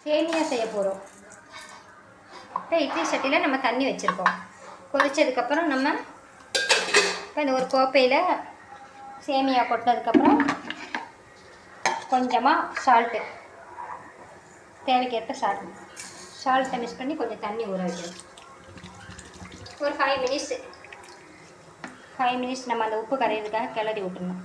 சேமியா செய்ய போகிறோம். இப்போ இட்லி சட்டியில் நம்ம தண்ணி வச்சுருக்கோம். கொதிச்சதுக்கப்புறம் நம்ம இப்போ இந்த ஒரு கோப்பையில் சேமியா கொட்டினதுக்கப்புறம் கொஞ்சமாக சால்ட்டு, தேவைக்கேற்ற சால்ட்டை மிக்ஸ் பண்ணி கொஞ்சம் தண்ணி ஊற வைக்கணும். ஒரு 5 மினிட்ஸ் நம்ம அந்த உப்பு கரையிறதுக்காக கிளறி விட்டுணும்.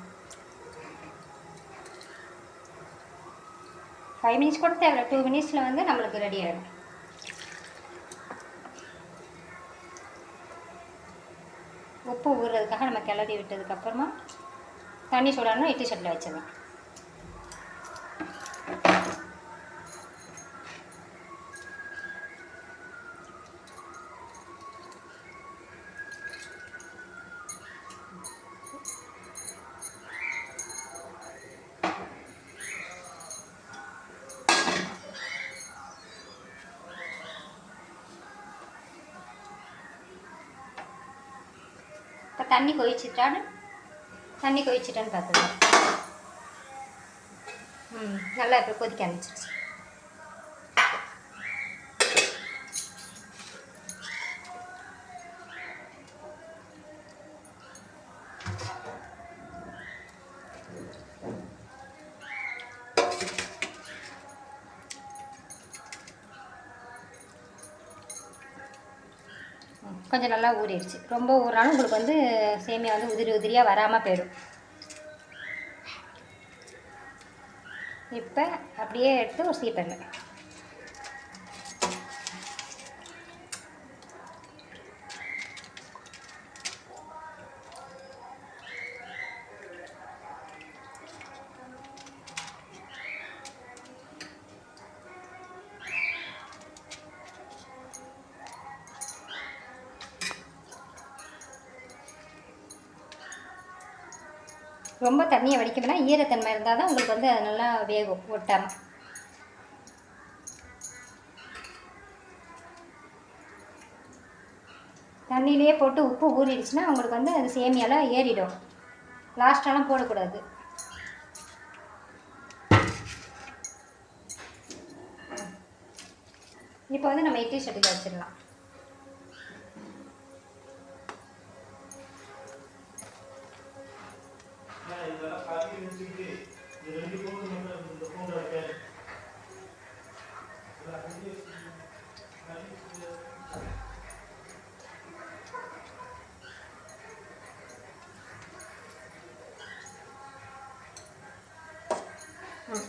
5 மினிட்ஸ் கூட தேவை, 2 மினிட்ஸில் வந்து நம்மளுக்கு ரெடி ஆகிடும். உப்பு ஊறுறதுக்காக நம்ம கிளறி விட்டதுக்கப்புறமா தண்ணி சூடானா இட்லி சட்டியில் வச்சிடலாம். இப்போ தண்ணி கொதிச்சிட்டான்னு பார்த்துக்கலாம். நல்லா இப்போ கொதிக்க ஆரம்பிச்சிருச்சு. கொஞ்சம் நல்லா ஊறிடுச்சு. ரொம்ப ஊறினாலும் உங்களுக்கு வந்து சேமியா வந்து உதிரியாக வராமல் போயிடும். இப்போ அப்படியே எடுத்து ஒரு சீப்பரில் ரொம்ப தண்ணியை வடிக்க வேணால், ஈரத்தன்மை இருந்தால் தான் உங்களுக்கு வந்து அது நல்லா வேகும் ஒட்டாமல். தண்ணியிலே போட்டு உப்பு ஊறிடுச்சுன்னா உங்களுக்கு வந்து அது சேமியாலாம் ஏறிடும். லாஸ்ட்டாலாம் போடக்கூடாது. இப்போ வந்து நம்ம இட்லி சட்டியில் வச்சிடலாம்.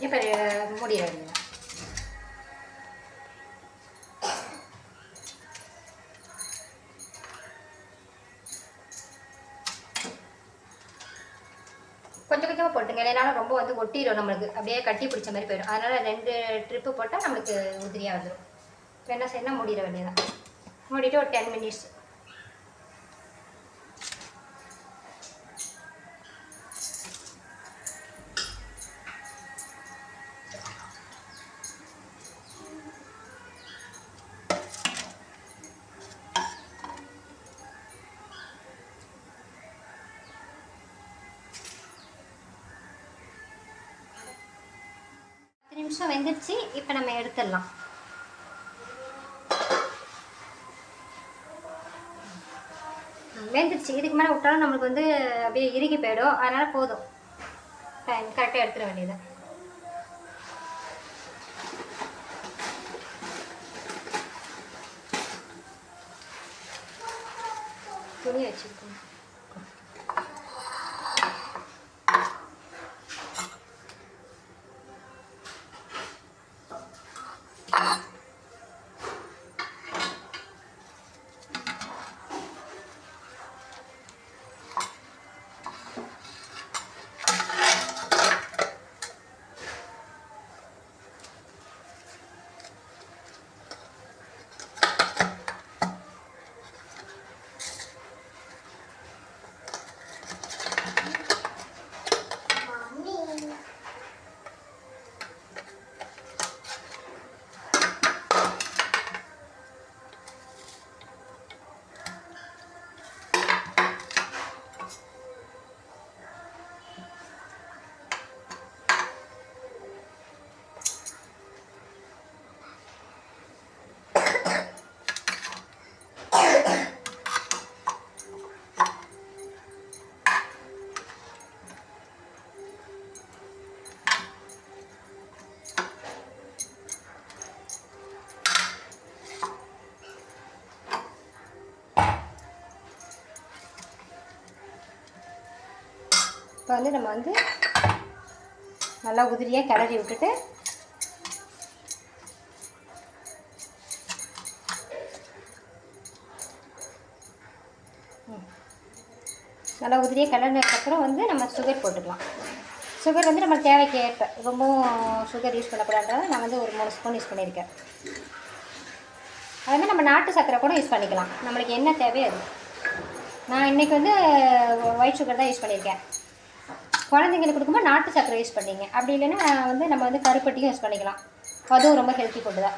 இப்போ மூடிட வேண்டியது. கொஞ்சம் கொஞ்சமாக போட்டுங்க, இல்லைனாலும் ரொம்ப வந்து ஒட்டிடும், நம்மளுக்கு அப்படியே கட்டி பிடிச்ச மாதிரி போயிடும். அதனால் 2 ட்ரிப்பு போட்டால் நம்மளுக்கு உதிரியாக வந்துடும். இப்போ என்ன செய்யணும், மூடிட வேண்டியதான். மூடிட்டு ஒரு 10 மினிட்ஸ். நிமிஷம் வெந்துடுச்சு. இப்போ நம்ம எடுத்துடலாம். வெந்துடுச்சு. இதுக்கு மேலே விட்டாலும் நம்மளுக்கு வந்து அப்படியே இறுகி போயிடும். அதனால் போதும், டைம் கரெக்டாக எடுத்துட வேண்டியது. துணி வச்சுருக்கோம். இப்போ வந்து நம்ம வந்து நல்லா உதிரியாக கிளறி விட்டுட்டு நல்லா உதிரியாக கிளறினதுக்கப்புறம் வந்து நம்ம சுகர் போட்டுக்கலாம். சுகர் வந்து நம்ம தேவைக்கு ஏற்ப, ரொம்பவும் சுகர் யூஸ் பண்ணக்கூடாதுனால நான் வந்து ஒரு 3 ஸ்பூன் யூஸ் பண்ணியிருக்கேன். அதுமாதிரி நம்ம நாட்டு சர்க்கரை கூட யூஸ் பண்ணிக்கலாம், நம்மளுக்கு என்ன தேவையோ அது. நான் இன்றைக்கி வந்து ஒயிட் சுகர் தான் யூஸ் பண்ணியிருக்கேன். குழந்தைங்களுக்கு கொடுக்கும்போது நாட்டு சர்க்கரை யூஸ் பண்ணிங்க, அப்படி இல்லைன்னா வந்து நம்ம வந்து கருப்பட்டியும் யூஸ் பண்ணிக்கலாம், அதுவும் ரொம்ப ஹெல்த்தி ஃபுட்டு தான்.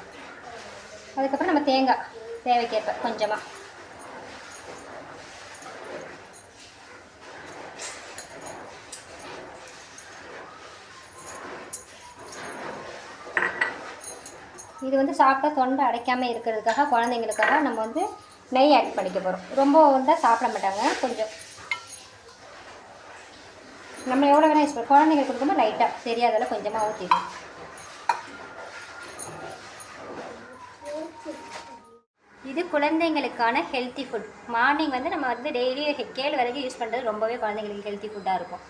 அதுக்கப்புறம் நம்ம தேங்காய் தேவைக்கேற்ப கொஞ்சமாக. இது வந்து சாப்பிட்டா தொண்டை அடைக்காமல் இருக்கிறதுக்காக குழந்தைங்களுக்காக நம்ம வந்து நெய் ஆட் பண்ணிக்க போகிறோம். ரொம்ப வந்தால் சாப்பிட மாட்டாங்க, கொஞ்சம் நம்ம எவ்வளோ வேணால் யூஸ் பண்ணுவோம். குழந்தைங்களுக்கு கொடுக்கும்போது லைட்டாக தெரியாதெல்லாம் கொஞ்சமாக ஊற்றிடும். இது குழந்தைங்களுக்கான ஹெல்த்தி ஃபுட். மார்னிங் வந்து நம்ம வந்து டெய்லி கேழ்வரகு யூஸ் பண்ணுறது ரொம்பவே குழந்தைங்களுக்கு ஹெல்த்தி ஃபுட்டாக இருக்கும்.